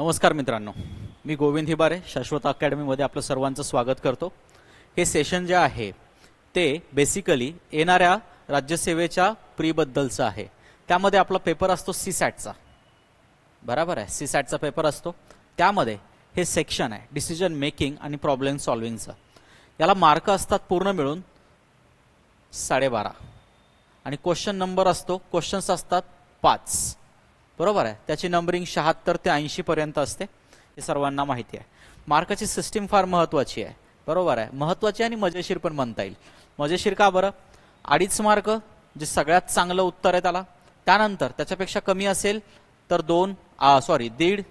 नमस्कार मित्रांनो, मी गोविंद हिबारे शाश्वत अकॅडमीमध्ये आपलं सर्वांचं स्वागत करतो। हे सेशन जे आहे ते बेसिकली येणाऱ्या राज्यसेवेच्या प्रीबद्दलचं आहे। त्यामध्ये आपला पेपर असतो सीसॅटचा, बरोबर आहे। सीसॅटचा पेपर असतो, त्यामध्ये हे सेक्शन आहे डिसिजन मेकिंग आणि प्रॉब्लेम सॉल्व्हिंगचं। याला मार्क असतात पूर्ण मिळून 12.5 आणि क्वेश्चन नंबर असतो, क्वेश्चन्स असतात 5, बरोबर आहे। त्याची नंबरिंग 76 ते 80 पर्यंत असते, हे सर्वांना माहिती आहे। मार्काची सिस्टीम फार महत्त्वाची आहे, बरोबर आहे। महत्त्वाची आणि मजेशीर पण म्हणता येईल। मजेशीर का बरं? 2.5 मार्क जे सगळ्यात चांगलं उत्तर आहे त्याला, त्यानंतर त्याच्यापेक्षा कमी असेल तर 1.5,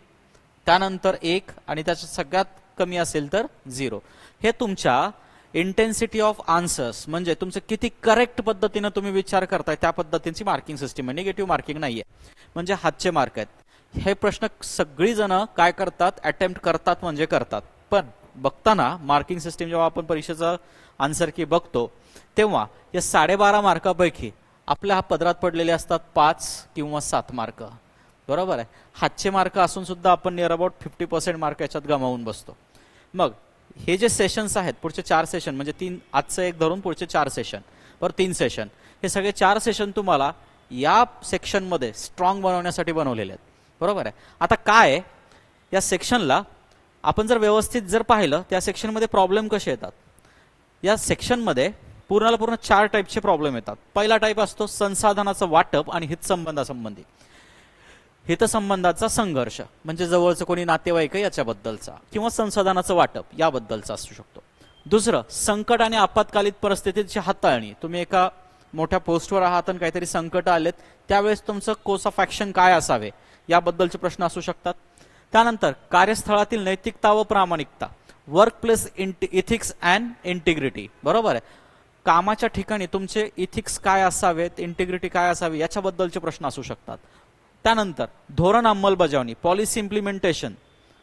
त्यानंतर 1 आणि त्याच्या सगळ्यात कमी असेल तर 0। हे तुमच्या इंटेन्सिटी ऑफ आन्सर्स म्हणजे तुमचं किती करेक्ट पद्धतीने तुम्ही विचार करताय त्या पद्धतीची मार्किंग सिस्टीम आहे। निगेटिव्ह मार्किंग नाहीये, म्हणजे हातचे मार्क आहेत। हे प्रश्न सगळी जण काय करतात, अटेम्प्ट करतात म्हणजे करतात, पण बघताना मार्किंग सिस्टीम जेव्हा आपण परीक्षेचा आन्सर की बघतो तेव्हा या 12.5 मार्कापैकी आपल्या पदरात पडलेले असतात 5 किंवा 7 मार्क, बरोबर आहे। हातचे मार्क असून सुद्धा आपण नियर अबाउट 50% मार्क याच्यात गमावून बसतो। मग हे जे सेशन्स आहेत, पुढचे 4 सेशन म्हणजे 3, आजचं एक धरून पुढचे 4 सेशन, पर 3 सेशन, हे सगळे 4 सेशन तुम्हाला या सेक्शन मध्ये स्ट्रॉंग बनवण्यासाठी बनवलेले आहेत, बरोबर आहे। आता काय या सेक्शनला आपण जर व्यवस्थित जर पाहिलं, त्या सेक्शन मध्ये प्रॉब्लेम कसे येतात, या सेक्शन मध्ये पूर्णला पूर्ण 4 टाइपचे प्रॉब्लेम येतात। पहिला टाइप असतो संसाधनाचं वाटप आणि हितसंबंधासंबंधी, हितसंबंधाचा संघर्ष म्हणजे जवळचं कोणी नातेवाईक याच्याबद्दलचा किंवा संसाधनाचं वाटप याबद्दलचा असू शकतो। दुसरं संकट आणि आपत्कालीन परिस्थितीची हाताळणी, तुम्ही एका मोठ्या पोस्टवर आहात आणि काहीतरी संकट आलेत, त्यावेळेस तुमचं कोर्स ऑफ ऍक्शन काय असावे याबद्दलचे प्रश्न असू शकतात। त्यानंतर कार्यस्थळातील नैतिकता व प्रामाणिकता, work place ethics and integrity, बरोबर आहे। कामाच्या ठिकाणी तुमचे इथिक्स काय असावेत, इंटिग्रिटी काय असावी याच्याबद्दलचे प्रश्न असू शकतात। त्यानंतर धोरण अंमलबजावणी, पॉलिसी इम्प्लिमेंटेशन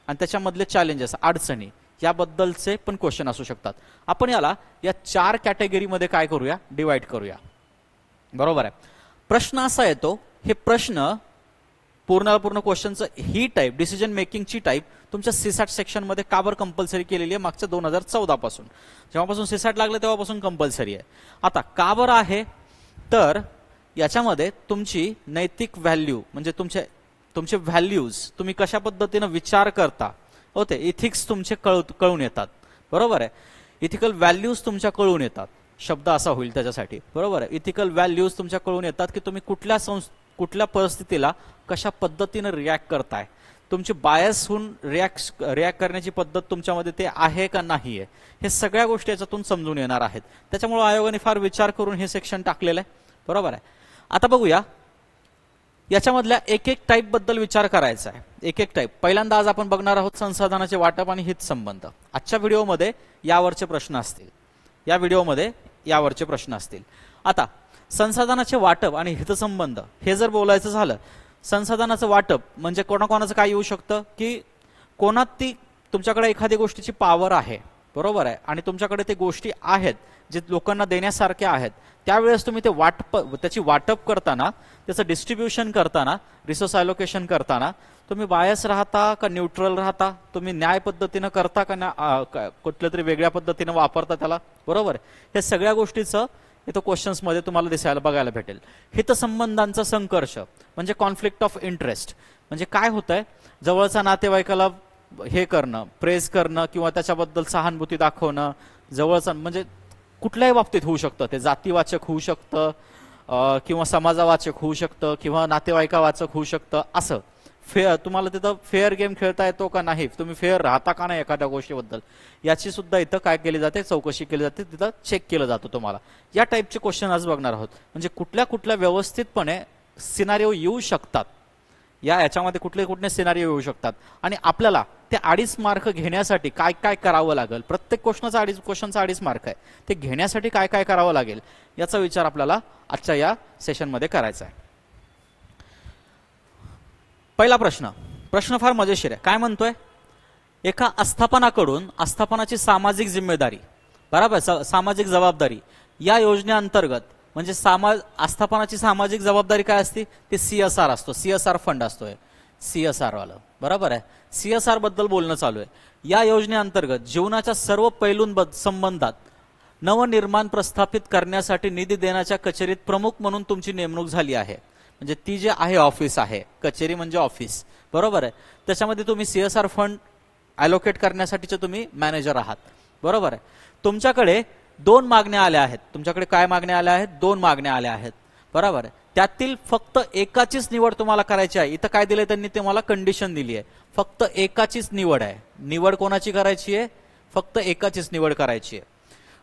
आणि त्याच्यामधले चॅलेंजेस, अडचणी याबद्दलचे पण क्वेश्चन असू शकतात। आपण याला या 4 कॅटेगरीमध्ये काय करूया, डिवाइड करूया, बरोबर आहे। प्रश्न असा येतो, हे प्रश्न पूर्ण क्वेश्चनचं ही टाइप डिसिजन मेकिंगची टाइप तुमच्या सीसॅट सेक्शन मध्ये का बरं कंपल्सरी केलेली आहे, मागच्या 2014 पासून, जेव्हापासून सीसॅट लागलं तेव्हापासून कंपल्सरी आहे। आता का बरं आहे, तर याच्यामध्ये तुमची नैतिक व्हॅल्यू म्हणजे तुमचे व्हॅल्यूज, तुम्ही कशा पद्धतीने विचार करता होते, इथिक्स तुमचे कळून येतात, बरोबर आहे। इथिकल व्हॅल्यूज तुमच्या कळून येतात, शब्द असा होईल त्याच्यासाठी, बरोबर आहे। इथिकल व्हॅल्यूज तुमच्या कळून येतात की तुम्ही कुठल्या परिस्थितीला कशा पद्धतीने रिॲक्ट करताय, तुमची बायस होऊन रिॲक्ट करण्याची पद्धत तुमच्यामध्ये ते आहे का नाही आहे, हे सगळ्या गोष्टी याच्यातून समजून येणार आहेत। त्याच्यामुळे आयोगाने फार विचार करून हे सेक्शन टाकलेलं आहे, बरोबर आहे। आता बघूया याच्यामधल्या एक टाइप बद्दल विचार करायचा आहे, एक टाइप। पहिल्यांदा आज आपण बघणार आहोत संसाधनाचे वाटप आणि हितसंबंध। आजच्या व्हिडिओमध्ये यावरचे प्रश्न असतील, या व्हिडिओमध्ये यावरचे प्रश्न असतील। आता संसाधनाचे वाटप आणि हितसंबंध हे जर बोलायचं झालं, संसाधनाचं वाटप म्हणजे कोणाकोणाचं काय येऊ शकतं की कोणात तुमच्याकडे एखादी गोष्टीची पॉवर आहे, बरोबर आहे, आणि तुमच्याकडे ते गोष्टी आहेत जे लोकांना देण्यासारख्या आहेत, त्यावेळेस तुम्ही त्याची वाटप करताना, त्याचं डिस्ट्रीब्युशन करताना, रिसोर्स अलोकेशन करताना तुम्ही बायस राहता का न्यूट्रल राहता, तुम्ही न्याय पद्धतीनं करता का कुठल्या तरी वेगळ्या पद्धतीनं वापरता त्याला, बरोबर आहे। हे सगळ्या गोष्टीचं इथं क्वेश्चन्स मध्ये तुम्हाला बघायला भेटेल। हितसंबंधांचा संघर्ष म्हणजे कॉन्फ्लिक्ट ऑफ इंटरेस्ट, म्हणजे काय होतंय, जवळचा नातेवाईकाला हे करणं, प्रेज करणं किंवा त्याच्याबद्दल सहानुभूती दाखवणं, जवळचा म्हणजे कुठल्याही बाबतीत होऊ शकतं, ते जातीवाचक होऊ शकतं किंवा समाजावाचक होऊ शकतं किंवा नातेवाईकावाचक होऊ शकतं। असं तुम्हाला तिथं फेअर गेम खेळता येतो का नाही, तुम्ही फेअर राहता का नाही एखाद्या गोष्टीबद्दल, याची सुद्धा इथं काय केली जाते, चौकशी केली जाते, तिथं चेक केलं जातं तुम्हाला। या टाईपचे क्वेश्चन आज बघणार आहोत, म्हणजे कुठल्या व्यवस्थितपणे सिनारिओ येऊ शकतात, याच्यामध्ये कुठले सिनारिओ येऊ शकतात आणि आपल्याला ते 2.5 मार्क घेण्यासाठी काय करावं लागेल, प्रत्येक क्वेश्चनचा 2.5 मार्क आहे, ते घेण्यासाठी काय करावं लागेल याचा विचार आपल्याला आजच्या या सेशन मध्ये करायचा आहे। पहिला प्रश्न फार मजेशीर आहे। काय म्हणतोय, एका आस्थापनाकडून आस्थापनाची सामाजिक जिम्मेदारी, बरोबर, सामाजिक जबाबदारी या योजनेअंतर्गत म्हणजे आस्थापनाची सामाजिक जबाबदारी काय असते, ते CSR असतो, CSR फंड असतोय, CSR वालं, बरोबर आहे. CSR बद्दल बोलणं चालू आहे. या योजनेअंतर्गत जीवनाच्या सर्व पैलूंसंबंधात नवनिर्माण प्रस्थापित करण्यासाठी निधी देण्याच्या कचेरीत प्रमुख म्हणून तुमची नेमणूक झाली आहे. म्हणजे ती जे आहे ऑफिस आहे, कचेरी म्हणजे ऑफिस, बरोबर आहे. त्याच्यामध्ये तुम्ही CSR फंड अलोकेट करण्यासाठीचे तुम्ही मॅनेजर आहात, बरोबर आहे. तुमच्याकडे 2 मागण्या आल्या आहेत. तुमच्याकडे काय मागण्या आल्या आहेत? 2 मागण्या आल्या आहेत, बरोबर आहे. त्यातील फक्त एकाचीच निवड तुम्हाला करायची आहे. इथं काय दिलंय त्यांनी? तुम्हाला कंडिशन दिली आहे, फक्त एकाचीच निवड आहे. निवड कोणाची करायची आहे? फक्त एकाचीच निवड करायची आहे.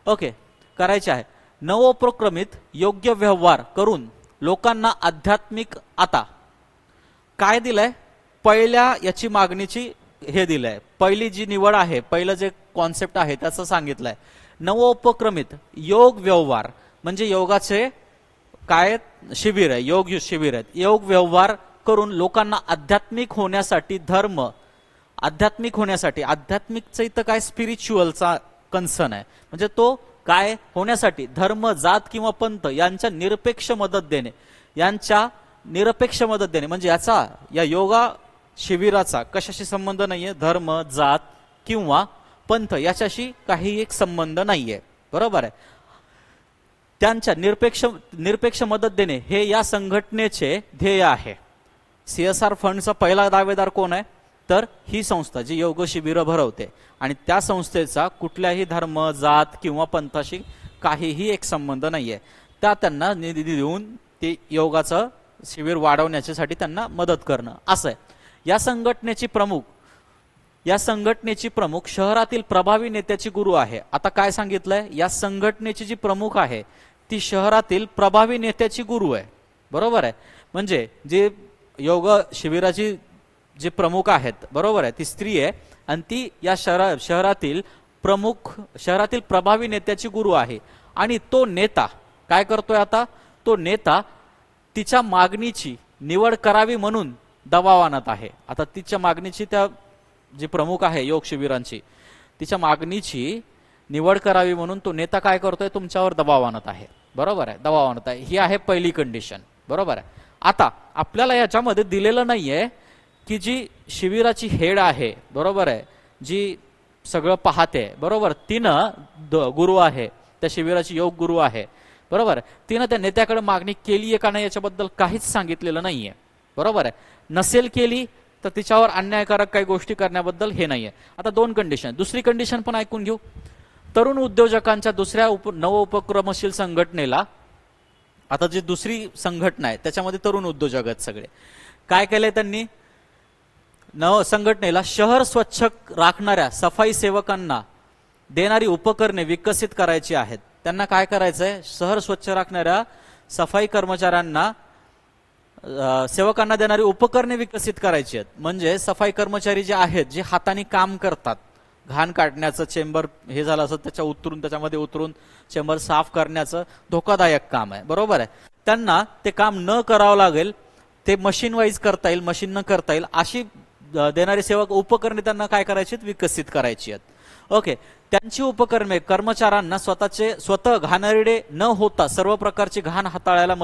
ओके, करायची आहे. नवोपक्रमित योग्य व्यवहार करून लोकांना आध्यात्मिक, आता काय दिलंय? पहिल्या याची मागणीची हे दिलंय. पहिली जी निवड आहे, पहिलं जे कॉन्सेप्ट आहे त्याचं सांगितलंय. नवोपक्रमित योग व्यवहार म्हणजे योगाचे काय शिबिर आहे, योग शिबिर आहेत. योग व्यवहार करून लोकांना आध्यात्मिक होण्यासाठी, आध्यात्मिक होण्यासाठी, आध्यात्मिकचं इथं काय स्पिरिच्युअलचा कन्सर्न आहे. म्हणजे तो काय होण्यासाठी धर्म, जात किंवा पंथ यांच्या निरपेक्ष मदत देणे, म्हणजे या योगा शिबिराचा कशाशी संबंध नाहीये? धर्म, जात किंवा पंथ याच्याशी काही एक संबंध नाहीये, बरोबर आहे. त्यांच्या निरपेक्ष मदत देणे हे या संघटनेचे ध्येय आहे. CSR फंडचा पहिला दावेदार कोण आहे? तर ही संस्था जी योग शिबिरं भरवते, आणि त्या संस्थेचा कुठल्याही धर्म, जात किंवा पंथाशी काहीही एक संबंध नाहीये. त्यांना निधी देऊन ते योगाचं शिबिर वाढवण्यासाठी त्यांना मदत करणं असं आहे. या संघटनेची प्रमुख शहरातील प्रभावी नेत्याची गुरु आहे. आता काय सांगितलंय? या संघटनेची जी प्रमुख आहे ती शहरातील प्रभावी नेत्याची गुरु आहे, बरोबर आहे. म्हणजे जे योग शिबिराची जे प्रमुख आहेत, बरोबर आहे, ती स्त्री आहे आणि ती या शहरातील प्रभावी नेत्याची गुरु आहे. आणि तो नेता काय करतोय? आता तो नेता तिच्या मागणीची निवड करावी म्हणून दबाव आणत आहे. आता तिच्या मागणीची, त्या जी प्रमुख आहे योग शिबिरांची, तिच्या मागणीची निवड करावी म्हणून तो नेता काय करतोय? तुमच्यावर दबाव आणत आहे, बरोबर आहे, दबाव आणत आहे. ही आहे पहिली कंडिशन, बरोबर आहे. आता आपल्याला याच्यामध्ये दिलेलं नाहीये की जी शिबिराची हेड आहे, बरोबर आहे, जी सगळं पाहते, बरोबर, तिनं गुरु आहे, त्या शिबिराची योग गुरु आहे, बरोबर, तिनं त्या नेत्याकडे मागणी केली आहे का नाही याच्याबद्दल काहीच सांगितलेलं नाहीये, बरोबर आहे. नसेल केली तर तिच्यावर अन्यायकारक काही गोष्टी करण्याबद्दल हे नाहीये. आता 2 कंडिशन. दुसरी कंडिशन पण ऐकून घेऊ. तरुण उद्योजकांच्या दुसऱ्या नवोपक्रमशील संघटनेला, आता जी दुसरी संघटना आहे त्याच्यामध्ये तरुण उद्योजक आहेत सगळे. काय केलंय त्यांनी? संघटनेला शहर स्वच्छ राखणाऱ्या सफाई सेवकांना देणारी उपकरणे विकसित करायची आहेत. त्यांना काय करायचंय? शहर स्वच्छ राखणाऱ्या सफाई कर्मचाऱ्यांना, सेवकांना देणारी उपकरणे विकसित करायची आहेत. म्हणजे सफाई कर्मचारी जे आहेत, जे हाताने काम करतात, घाण काढण्याचं, चेंबर हे झालं असं त्याच्यामध्ये उतरून चेंबर साफ करण्याचं धोकादायक काम आहे, बरोबर आहे. त्यांना ते काम न करावं लागेल, ते मशीन वाईज करता येईल, मशीन न करता येईल अशी देणारी सेवक उपकरणे त्यांना काय करायची? विकसित करायची आहेत. ओके, त्यांची उपकरणे कर्मचाऱ्यांना स्वतः घाणेरडे न होता सर्व प्रकारची घाण हाताळायला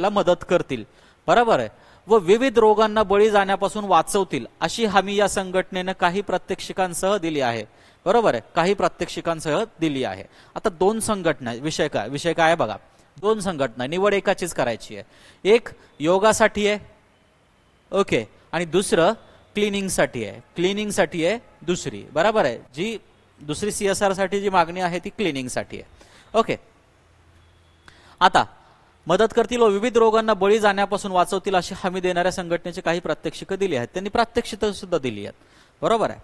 मदत करतील, बरोबर आहे, व विविध रोगांना बळी जाण्यापासून वाचवतील अशी हमी या संघटनेनं काही प्रात्यक्षिकांसह दिली आहे, बरोबर आहे, काही प्रात्यक्षिकांसह दिली आहे. आता 2 संघटना, विषय काय आहे बघा. 2 संघटना, निवड एकाचीच करायची आहे. एक योगासाठी आहे, ओके, आणि दुसरं क्लिनिंगसाठी आहे दुसरी, बरोबर आहे. जी दुसरी CSR साठी जी मागणी आहे ती क्लिनिंगसाठी आहे. ओके, आता मदत करतील व विविध रोगांना बळी जाण्यापासून वाचवतील अशी हमी देणाऱ्या संघटनेची काही प्रात्यक्षिकं दिली आहेत. त्यांनी प्रात्यक्षिकं सुद्धा दिली आहेत, बरोबर आहे.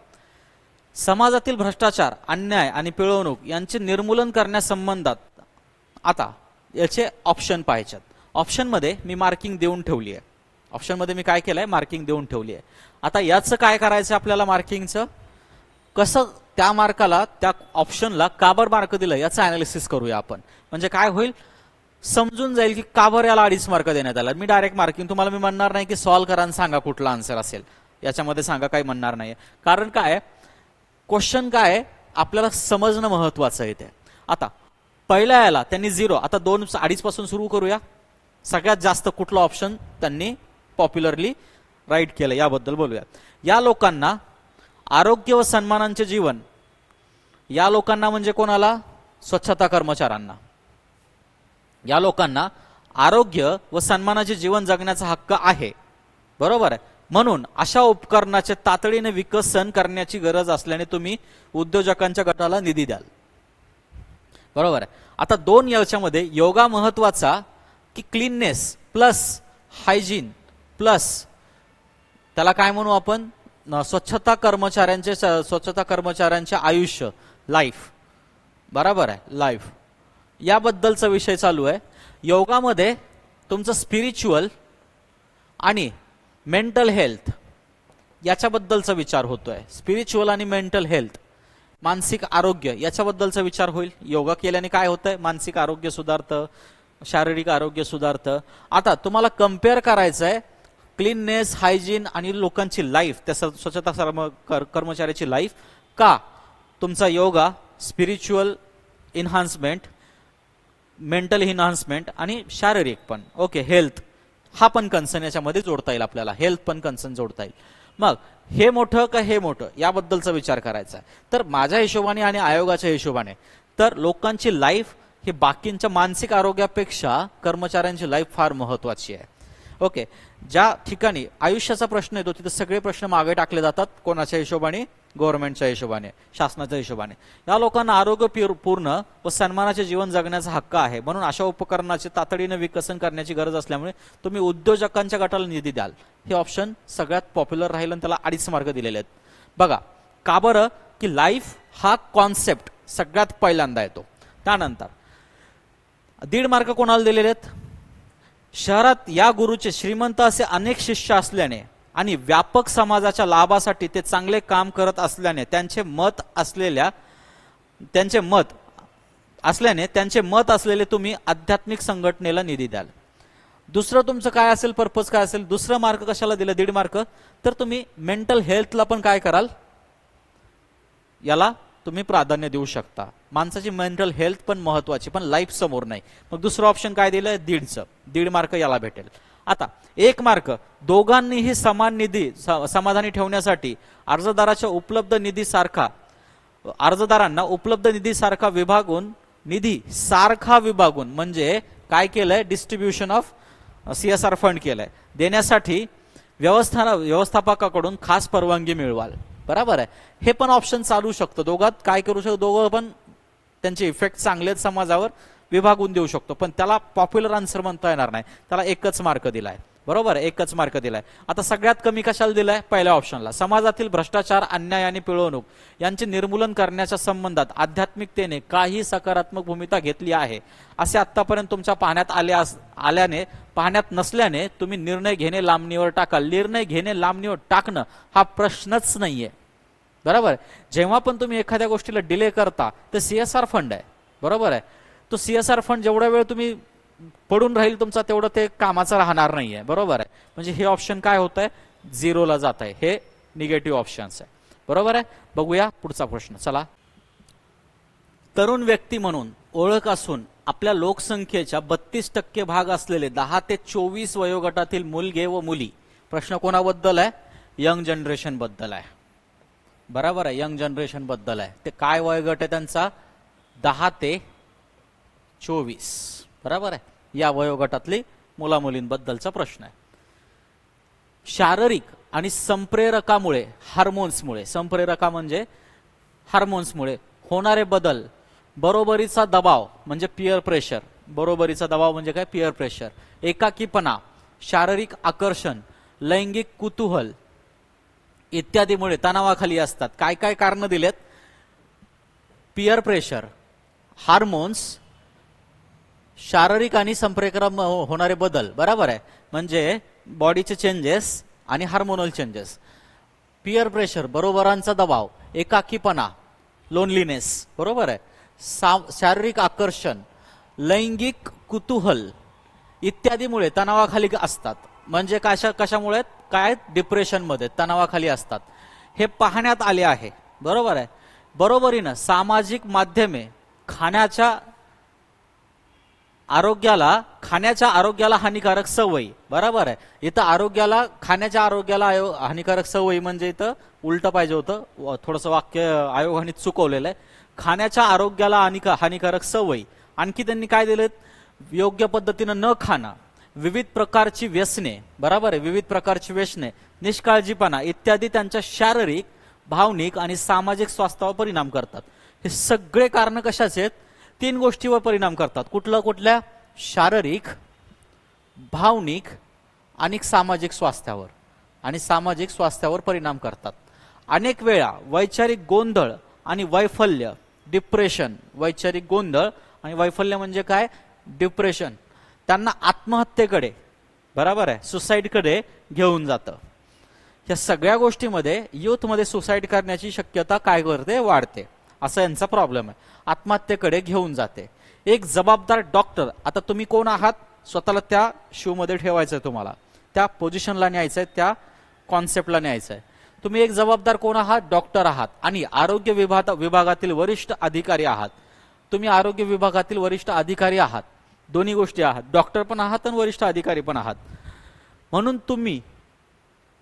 समाजातील भ्रष्टाचार, अन्याय आणि पिळवणूक यांचे निर्मूलन करण्यासंबंधात आता याचे ऑप्शन पाहिजेत. ऑप्शनमध्ये मी मार्किंग देऊन ठेवली आहे. ऑप्शनमध्ये मी काय केलंय? मार्किंग देऊन ठेवली आहे. आता याचं काय करायचं आपल्याला? मार्किंगचं कसं, त्या मार्काला, त्या ऑप्शनला का बरं मार्क दिलं याचं अनालिसिस करूया आपण. म्हणजे काय होईल? समजून जाईल की का बरं याला 2.5 मार्क देण्यात आला. मी डायरेक्ट मार्किंग तुम्हाला मी म्हणणार नाही की सॉल्व्ह करा आणि सांगा कुठला आन्सर असेल, याच्यामध्ये सांगा, काही म्हणणार नाही. कारण काय, क्वेश्चन काय आपल्याला समजणं महत्वाचं आहे ते. आता पहिल्या याला त्यांनी 0, आता 2, 2.5 पासून सुरू करूया. सगळ्यात जास्त कुठला ऑप्शन त्यांनी पॉप्युलरली राईट केलं, याबद्दल बोलूया. या लोकांना आरोग्य व सन्मानाचे जीवन, या लोकांना म्हणजे कोणाला? स्वच्छता कर्मचाऱ्यांना. या लोकांना आरोग्य व सन्मानाचे जीवन जगण्याचा हक्क आहे, बरोबर आहे. म्हणून अशा उपकरणाचे तातडीने विकसन करण्याची गरज असल्याने तुम्ही उद्योजकांच्या गटाला निधी द्याल, बरोबर आहे. आता दोन याच्यामध्ये योगा महत्वाचा की क्लीननेस प्लस हायजीन प्लस त्याला काय म्हणू आपण, स्वच्छता कर्मचाऱ्यांचे आयुष्य, लाईफ, बरोबर आहे, लाईफ, याबद्दलचा विषय चालू आहे. योगामध्ये तुमचं स्पिरिच्युअल आणि मेंटल हेल्थ याच्याबद्दलचा विचार होतोय. स्पिरिच्युअल आणि मेंटल हेल्थ, मानसिक आरोग्य याच्याबद्दलचा विचार होईल. योगा केल्याने काय होतंय? मानसिक आरोग्य सुधारतं, शारीरिक आरोग्य सुधारतं. आता तुम्हाला कम्पेअर करायचं आहे क्लीननेस, हायजीन आणि लोकांची लाईफ, त्या स्वच्छता कर्मचाऱ्याची लाईफ, का तुमचा yoga spiritual enhancement, mental enhancement आणि शारीरिक पण, ओके, हेल्थ हा पण कन्सर्न याच्यामध्ये जोडता येईल आपल्याला, हेल्थ पण कन्सर्न जोडता येईल. मग हे मोठं का हे मोठं, याबद्दलचा विचार करायचा आहे. तर माझ्या हिशोबाने आणि आयोगाच्या हिशोबाने तर लोकांची लाईफ हे बाकींच्या मानसिक आरोग्यापेक्षा कर्मचाऱ्यांची लाईफ फार महत्वाची आहे. ओके, ज्या ठिकाणी आयुष्याचा प्रश्न येतो तिथे सगळे प्रश्न मागे टाकले जातात. कोणाच्या हिशोबाने? गव्हर्नमेंटच्या हिशोबाने, शासनाच्या हिशोबाने. या लोकांना आरोग्य पूर्ण व सन्मानाचे जीवन जगण्याचा हक्क आहे, म्हणून अशा उपकरणाचे तातडीने विकसन करण्याची गरज असल्यामुळे तुम्ही उद्योजकांच्या गटाला निधी द्याल. हे ऑप्शन सगळ्यात पॉप्युलर राहील आणि त्याला 2.5 मार्क दिलेले आहेत. बघा का बरं? की लाईफ हा कॉन्सेप्ट सगळ्यात पहिल्यांदा येतो. त्यानंतर 1.5 मार्क कोणाला दिलेले आहेत? शहरात या गुरुचे श्रीमंत असे अनेक शिष्य असल्याने आणि व्यापक समाजाच्या लाभासाठी ते चांगले काम करत असल्याने त्यांचे मत असलेले तुम्ही आध्यात्मिक संघटनेला निधी द्याल. दुसरं तुमचं काय असेल, पर्पज काय असेल? दुसरं मार्क कशाला दिलं 1.5 मार्क? तर तुम्ही मेंटल हेल्थला पण काय कराल, याला तुम्ही प्राधान्य देऊ शकता. माणसाची मेंटल हेल्थ पण महत्वाची, पण लाईफ समोर नाही. मग दुसरं ऑप्शन काय दिलंय? 1.5 मार्क याला भेटेल. आता 1 मार्क दोघांनीही समान निधी समाधानी ठेवण्यासाठी अर्जदारांना उपलब्ध निधी सारखा विभागून म्हणजे काय केलंय? डिस्ट्रीब्युशन ऑफ CSR फंड केलंय, देण्यासाठी व्यवस्थापकाकडून खास परवानगी मिळवाल, बरोबर आहे. हे पण ऑप्शन चालू शकतो. दोघात काय करू शकतो? दोघं पण त्यांचे इफेक्ट चांगले समाजावर विभागून देऊ शकतो, पण त्याला पॉप्युलर आन्सर म्हणता येणार नाही. त्याला 1च मार्क दिलाय, बरोबर आहे, 1च मार्क दिलाय. आता सगळ्यात कमी कशाला दिलाय? पहिल्या ऑप्शनला. समाजातील भ्रष्टाचार, अन्याय आणि पिळवणूक यांचे निर्मूलन करण्याच्या संबंधात आध्यात्मिकतेने काही सकारात्मक भूमिका घेतली आहे असे आतापर्यंत तुमच्या पाहण्यात नसल्याने तुम्ही निर्णय घेणे लांबणीवर टाकाल. निर्णय घेणे लांबणीवर टाकणं हा प्रश्नच नाहीये, बरोबर. जेव्हा पण तुम्ही एखाद्या गोष्टीला डिले करता तर CSR फंड आहे, बरोबर आहे. तो CSR फंड जेवढा वेळ तुम्ही पडून राहील तुमचा तेवढं ते कामाचं राहणार नाहीये, बरोबर आहे. म्हणजे हे ऑप्शन काय होत आहे? 0ला जात आहे. हे निगेटिव्ह ऑप्शन्स आहे, बरोबर आहे. बघूया पुढचा प्रश्न. चला. तरुण व्यक्ती म्हणून ओळख असून आपल्या लोकसंख्येच्या 32% भाग असलेले 10 ते 24 वयोगटातील मुलगे व मुली. प्रश्न कोणाबद्दल आहे? यंग जनरेशन बद्दल आहे, बरोबर आहे. यंग जनरेशन बद्दल आहे. ते काय वयोगट आहे त्यांचा? 10 ते 24, बरोबर आहे. या वयोगटातली मुला मुलींबद्दलचा प्रश्न आहे. शारीरिक आणि संप्रेरकामुळे, संप्रेरका म्हणजे हार्मोन्समुळे होणारे बदल, बरोबरीचा दबाव म्हणजे पियर प्रेशर, बरोबरीचा दबाव म्हणजे काय? पियर प्रेशर, एकाकीपणा, शारीरिक आकर्षण, लैंगिक कुतूहल इत्यादीमुळे तणावाखाली असतात. काय काय कारण दिलेत? पियर प्रेशर, हार्मोन्स, शारीरिक आणि संप्रेरक होणारे बदल, बरोबर आहे. म्हणजे बॉडीचे चेंजेस आणि हार्मोनल चेंजेस. पियर प्रेशर, बरोबरांचा दबाव, एकाकीपणा, लोनलीनेस, बरोबर आहे. शारीरिक आकर्षण, लैंगिक कुतूहल इत्यादीमुळे तणावाखाली असतात. म्हणजे कशामुळे? काय? डिप्रेशन मध्ये, तणावाखाली असतात. हे पाहण्यात आले आहे, बरोबर आहे. बरोबरीनं सामाजिक माध्यमे खाण्याच्या आरोग्याला, खाण्याच्या आरोग्याला हानिकारक सवयी, बरोबर आहे. इथं आरोग्याला, खाण्याच्या आरोग्याला हानिकारक सवयी म्हणजे इथं उलट पाहिजे होतं, थोडंसं वाक्य आयोगाने चुकवलेलं आहे. खाण्याच्या आरोग्याला हानिकारक सवयी. आणखी त्यांनी काय दिलेत, योग्य पद्धतीनं न खाणं, विविध प्रकारची व्यसने, बरोबर आहे, विविध प्रकारची व्यसने, निष्काळजीपणा इत्यादी त्यांच्या शारीरिक, भावनिक आणि सामाजिक स्वास्थ्यावर परिणाम करतात. हे सगळे कारण कशाचे आहेत, 3 गोष्टीवर परिणाम करतात. कुठल्या? शारीरिक, भावनिक आणि सामाजिक स्वास्थ्यावर, आणि सामाजिक स्वास्थ्यावर परिणाम करतात. अनेक वेळा वैचारिक गोंधळ आणि वैफल्य, डिप्रेशन, वैचारिक गोंधळ आणि वैफल्य म्हणजे काय, डिप्रेशन, त्यांना आत्महत्येकडे, बरोबर आहे, सुसाईडकडे घेऊन जातं. या सगळ्या गोष्टीमध्ये युथमध्ये सुसाईड करण्याची शक्यता काय करते, वाढते. असा यांचा प्रॉब्लेम आहे, आत्महत्येकडे घेऊन जाते. एक जबाबदार डॉक्टर, आता तुम्ही कोण आहात स्वतःला त्या शो मध्ये ठेवायचं आहे, तुम्हाला त्या पोझिशनला न्यायचं आहे, त्या कॉन्सेप्टला न्यायचं आहे. तुम्ही एक जबाबदार कोण आहात, डॉक्टर आहात आणि आरोग्य विभागातील वरिष्ठ अधिकारी आहात. तुम्ही आरोग्य विभागातील वरिष्ठ अधिकारी आहात, दोन्ही गोष्टी आहात, डॉक्टर पण आहात आणि वरिष्ठ अधिकारी पण आहात. म्हणून तुम्ही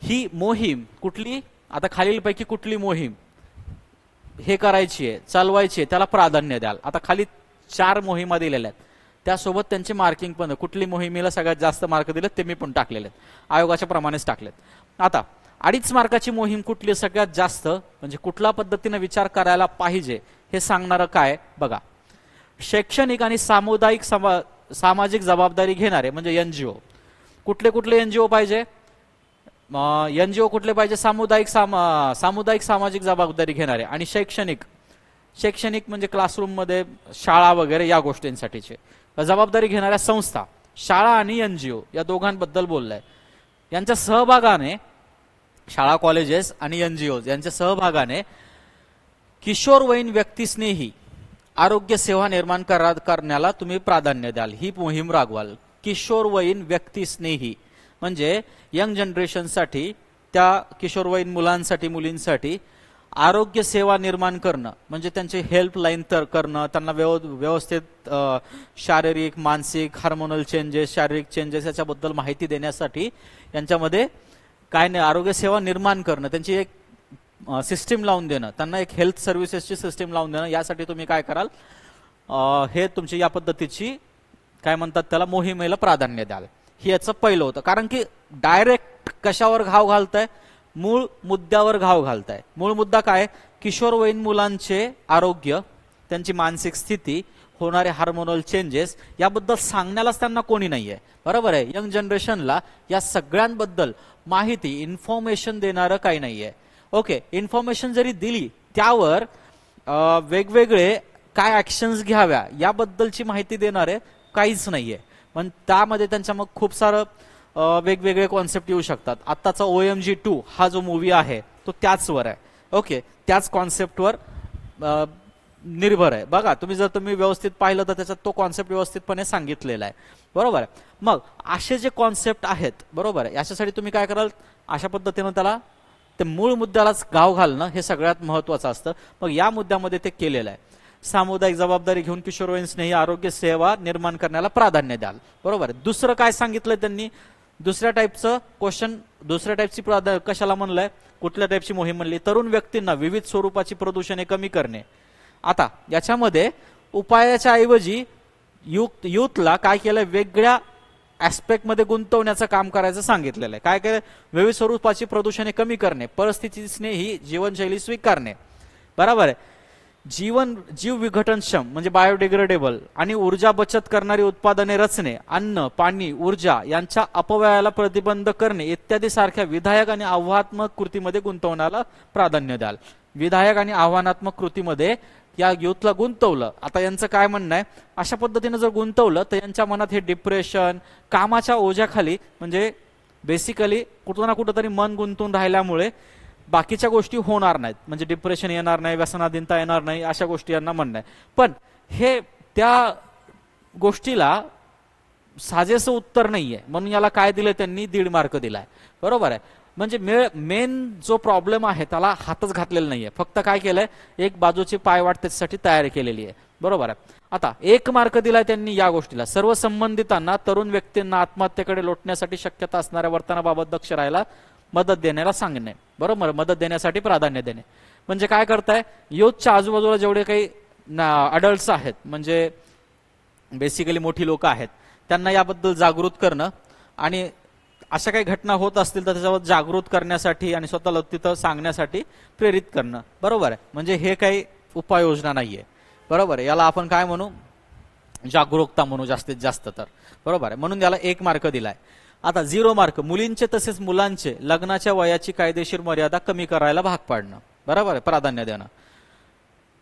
ही मोहीम कुठली, आता खालीलपैकी कुठली मोहीम हे करायची आहे, चालवायची आहे, त्याला प्राधान्य द्याल. आता खाली 4 मोहिमा दिलेल्या आहेत, त्यासोबत त्यांचे मार्किंग पण, कुठली मोहिमेला सगळ्यात जास्त मार्क दिलेत ते मी पण टाकलेले आहेत, आयोगाच्या प्रमाणेच टाकलेत. आता 2.5 मार्काची मोहीम कुठली सगळ्यात जास्त, म्हणजे कुठल्या पद्धतीने विचार करायला पाहिजे हे सांगणारं काय बघा. शैक्षणिक आणि सामाजिक जबाबदारी घेणारे म्हणजे एनजीओ. कुठले एनजीओ पाहिजे, एनजीओ कुठले पाहिजे, सामुदायिक सामाजिक जबाबदारी घेणारे. आणि शैक्षणिक म्हणजे क्लासरूम मध्ये, शाळा वगैरे या गोष्टींसाठीचे जबाबदारी घेणाऱ्या संस्था, शाळा आणि एनजीओ या दोघांबद्दल बोललाय. यांच्या सहभागाने, शाळा, कॉलेजेस आणि एनजीओ यांच्या सहभागाने किशोरवयीन व्यक्तिस्नेही आरोग्य सेवा निर्माण करण्याला तुम्ही प्राधान्य द्याल, ही मोहीम राबवाल. किशोरवयीन व्यक्तिस्नेही म्हणजे यंग जनरेशनसाठी, त्या किशोरवयीन मुलांसाठी, मुलींसाठी आरोग्य सेवा निर्माण करणं म्हणजे त्यांचे हेल्पलाईन तर करणं, त्यांना व्यवस्थित शारीरिक, मानसिक, हार्मोनल चेंजेस, शारीरिक चेंजेस याच्याबद्दल माहिती देण्यासाठी यांच्यामध्ये काय नाही, आरोग्य सेवा निर्माण करणं, त्यांची एक सिस्टीम लावून देणं, त्यांना एक हेल्थ सर्व्हिसेसची सिस्टीम लावून देणं. यासाठी तुम्ही काय कराल, हे तुमची या पद्धतीची काय म्हणतात त्याला, मोहिमेला प्राधान्य द्याल. हे याचं पहिलं होतं. कारण की डायरेक्ट कशावर घाव घालताय, मूळ मुद्द्यावर घाव घालताय. मूळ मुद्दा काय, किशोरवयीन मुलांचे आरोग्य, त्यांची मानसिक स्थिती, होणारे हार्मोनल चेंजेस याबद्दल सांगण्यालाच त्यांना कोणी नाहीये, बरोबर आहे. यंग जनरेशनला या सगळ्यांबद्दल माहिती, इन्फॉर्मेशन देणारं काही नाहीये. ओके, इन्फॉर्मेशन जरी दिली त्यावर वेगवेगळे काय ऍक्शन्स घ्याव्या याबद्दलची माहिती देणारे काहीच नाहीये. पण त्यामध्ये त्यांच्या मग खूप सारं वेगवेगळे कॉन्सेप्ट येऊ शकतात. आत्ताचा OMG2 हा जो मूवी आहे तो त्याचवर आहे. ओके, त्याच कॉन्सेप्टवर निर्भर आहे. बघा तुम्ही व्यवस्थित पाहिलं तर त्याच्यात तो कॉन्सेप्ट व्यवस्थितपणे सांगितलेला आहे, बरोबर आहे. मग असे जे कॉन्सेप्ट आहेत, बरोबर आहे, याच्यासाठी तुम्ही काय कराल, अशा पद्धतीनं त्याला ते मूळ मुद्द्यालाच गाव घालणं हे सगळ्यात महत्वाचं असतं. मग या मुद्द्यामध्ये ते केलेलं आहे. सामुदायिक जबाबदारी घेऊन किशोरवयीन स्नेही आरोग्य सेवा निर्माण करण्याला प्राधान्य द्याल, बरोबर आहे. दुसरं काय सांगितलं त्यांनी, दुसऱ्या टाईपचं क्वेश्चन, दुसऱ्या टाईपची कशाला म्हणलंय, कुठल्या टाईपची मोहीम म्हणली, तरुण व्यक्तींना विविध स्वरूपाची प्रदूषणे कमी करणे. आता याच्यामध्ये उपायाच्या ऐवजी युथला काय केलंय, वेगळ्या ऍस्पेक्ट मध्ये गुंतवण्याचं काम करायचं सांगितलेलं आहे. काय केलं, विविध स्वरूपाची प्रदूषणे कमी करणे, परिस्थिती स्नेही जीवनशैली स्वीकारणे, बरोबर आहे. जीव विघटनक्षम म्हणजे बायोडिग्रेडेबल आणि ऊर्जा बचत करणारी उत्पादने रचणे, अन्न, पाणी, ऊर्जा यांच्या अपव्ययाला प्रतिबंध करणे इत्यादी सारख्या विधायक आणि आव्हानात्मक कृतीमध्ये गुंतवण्याला प्राधान्य द्याल. विधायक आणि आव्हानात्मक कृतीमध्ये या युथला गुंतवलं. आता यांचं काय म्हणणं आहे, अशा पद्धतीने जर गुंतवलं तर यांच्या मनात हे डिप्रेशन, कामाच्या ओझ्याखाली, म्हणजे बेसिकली कुठं ना कुठं तरी मन गुंतून राहिल्यामुळे बाकीच्या गोष्टी होणार नाहीत, म्हणजे डिप्रेशन येणार नाही, व्यसनाधीनता येणार नाही, अशा गोष्टी यांना म्हणणं आहे. पण हे त्या गोष्टीला साजेसं उत्तर नाहीये, म्हणून याला काय दिलं त्यांनी, 1.5 मार्क दिलाय, बरोबर आहे. म्हणजे मेन जो प्रॉब्लेम आहे त्याला हातच घातलेला नाहीये, फक्त काय केलंय, एक बाजूची पायवाट त्याच्यासाठी तयार केलेली आहे, बरोबर आहे. आता 1 मार्क दिलाय त्यांनी या गोष्टीला, सर्व संबंधितांना तरुण व्यक्तींना आत्महत्येकडे लोटण्यासाठी शक्यता असणाऱ्या वर्तनाबाबत दक्ष राहायला मदत देण्याला सांगणे, बरोबर, मदत देण्यासाठी प्राधान्य देणे. म्हणजे काय करताय, युथच्या आजूबाजूला जेवढे काही अडल्ट्स आहेत, म्हणजे बेसिकली मोठी लोक आहेत, त्यांना याबद्दल जागृत करणं आणि अशा काही घटना होत असतील तर त्याच्यावर जागृत करण्यासाठी आणि स्वतःला तिथं सांगण्यासाठी प्रेरित करणं, बरोबर आहे. म्हणजे हे काही उपाययोजना नाहीये, बरोबर आहे. याला आपण काय म्हणू, जागरूकता म्हणू जास्तीत जास्त तर, बरोबर आहे. म्हणून याला 1 मार्क दिलाय. आता 0 मार्क, मुलींचे तसेच मुलांचे लग्नाच्या वयाची कायदेशीर मर्यादा कमी करायला भाग पाडणं, बरोबर आहे, प्राधान्य देणं.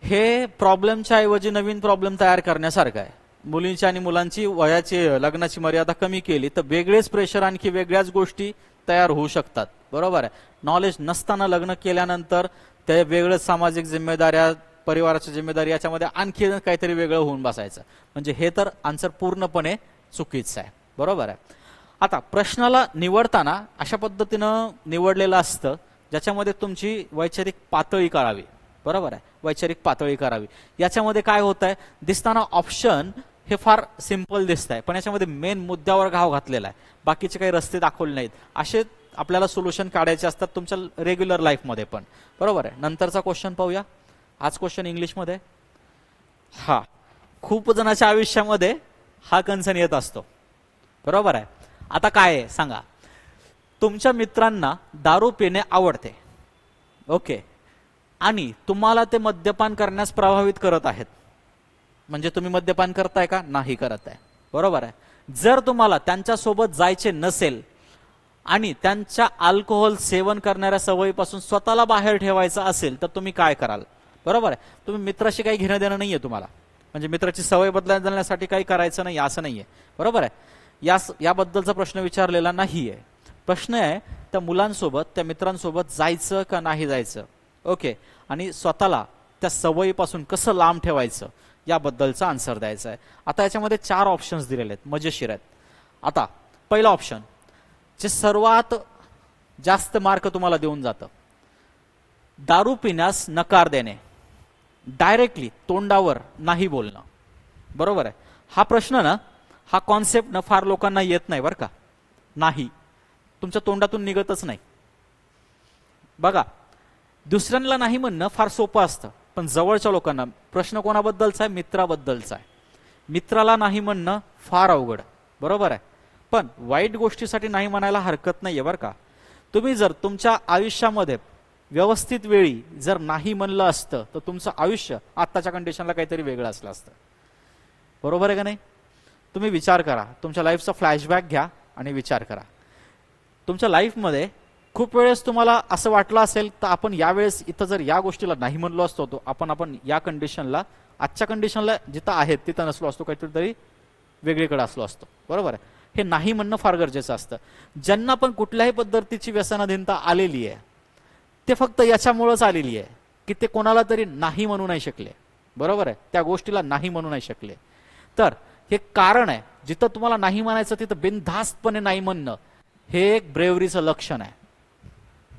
हे प्रॉब्लेमच्या ऐवजी नवीन प्रॉब्लेम तयार करण्यासारखं आहे. मुलींची आणि मुलांची वयाची लग्नाची मर्यादा कमी केली तर वेगळेच प्रेशर, आणखी वेगळ्याच गोष्टी तयार होऊ शकतात, बरोबर आहे. नॉलेज नसताना लग्न केल्यानंतर ते वेगळंच सामाजिक जिम्मेदाऱ्या, परिवाराची जिम्मेदारी, याच्यामध्ये आणखी काहीतरी वेगळं होऊन बसायचं. म्हणजे हे तर आन्सर पूर्णपणे चुकीचं आहे, बरोबर आहे. आता प्रश्नाला निवडताना अशा पद्धतीनं निवडलेलं असतं ज्याच्यामध्ये तुमची वैचारिक पातळी कळावी, बरोबर आहे, वैचारिक पातळी करावी. याच्यामध्ये काय होत आहे, दिसताना ऑप्शन हे फार सिंपल दिसत आहे, पण याच्यामध्ये मेन मुद्द्यावर घाव घातलेला आहे, बाकीचे काही रस्ते दाखवले नाहीत. असे आपल्याला सोल्युशन काढायचे असतात तुमच्या रेग्युलर लाईफमध्ये पण, बरोबर आहे. नंतरचा क्वेश्चन पाहूया. आज क्वेश्चन इंग्लिशमध्ये. हा खूप जणांच्या आयुष्यामध्ये हा कन्सर्न येत असतो, बरोबर आहे. आता काय आहे सांगा, तुमच्या मित्रांना दारू पिणे आवडते, ओके, आणि तुम्हाला ते मद्यपान करण्यास प्रभावित करत आहेत. म्हणजे तुम्ही मद्यपान करताय का, नाही करत आहे, बरोबर आहे. जर तुम्हाला त्यांच्यासोबत जायचे नसेल आणि त्यांच्या अल्कोहोल सेवन करणाऱ्या सवयीपासून स्वतःला बाहेर ठेवायचं असेल तर तुम्ही काय कराल, बरोबर आहे. तुम्ही मित्राशी काही घेणं देणं नाहीये तुम्हाला, म्हणजे मित्राची सवय बदलण्यासाठी काही करायचं नाही असं नाहीये, बरोबर आहे. याबद्दलचा प्रश्न विचारलेला नाहीये. प्रश्न आहे त्या मुलांसोबत, त्या मित्रांसोबत जायचं का नाही जायचं, ओके, आणि स्वतःला त्या सवयीपासून कसं लांब ठेवायचं याबद्दलचा आन्सर द्यायचा आहे. आता याच्यामध्ये 4 ऑप्शन्स दिलेले आहेत, मजेशीर आहेत. आता पहिला ऑप्शन जे सर्वात जास्त मार्क तुम्हाला देऊन जातं, दारू पिण्यास नकार देणे, डायरेक्टली तोंडावर नाही बोलणं, बरोबर आहे. हा प्रश्न ना, हा कॉन्सेप्ट ना फार लोकांना येत नाही बरं का, नाही तुमच्या तोंडातून निघतच नाही. बघा, दुसऱ्यांना नाही म्हणणं फार सोपं असतं, पण जवळच्या लोकांना, प्रश्न कोणाबद्दलचा आहे, मित्राबद्दलचा आहे. मित्राला नाही म्हणणं फार अवघड, बरोबर आहे. पण वाईट गोष्टीसाठी नाही म्हणायला हरकत नाहीये बरं का. तुम्ही जर तुमच्या आयुष्यामध्ये व्यवस्थित वेळी जर नाही म्हणलं असतं तर तुमचं आयुष्य आत्ताच्या कंडिशनला काहीतरी वेगळं असलं असतं, बरोबर आहे का नाही. तुम्ही विचार करा, तुमच्या लाईफचा फ्लॅशबॅक घ्या आणि विचार करा. तुमच्या लाईफमध्ये खूप वेळेस तुम्हाला असं वाटलं असेल तर आपण यावेळेस इथं जर या गोष्टीला नाही म्हणलो असतो तो आपण या कंडिशनला, आजच्या कंडिशनला जिथं आहेत तिथं नसलो असतो, काहीतरी तरी वेगळीकडे असलो असतो, बरोबर आहे. हे नाही म्हणणं फार गरजेचं असतं. ज्यांना पण कुठल्याही पद्धतीची व्यसनाधीनता आलेली आहे ते फक्त याच्यामुळेच आलेली आहे की ते कोणाला तरी नाही म्हणू नाही शकले, बरोबर आहे, त्या गोष्टीला नाही म्हणू नाही शकले. तर हे कारण आहे, जिथं तुम्हाला नाही म्हणायचं तिथं बिनधास्तपणे नाही म्हणणं हे एक ब्रेवरीचं लक्षण आहे.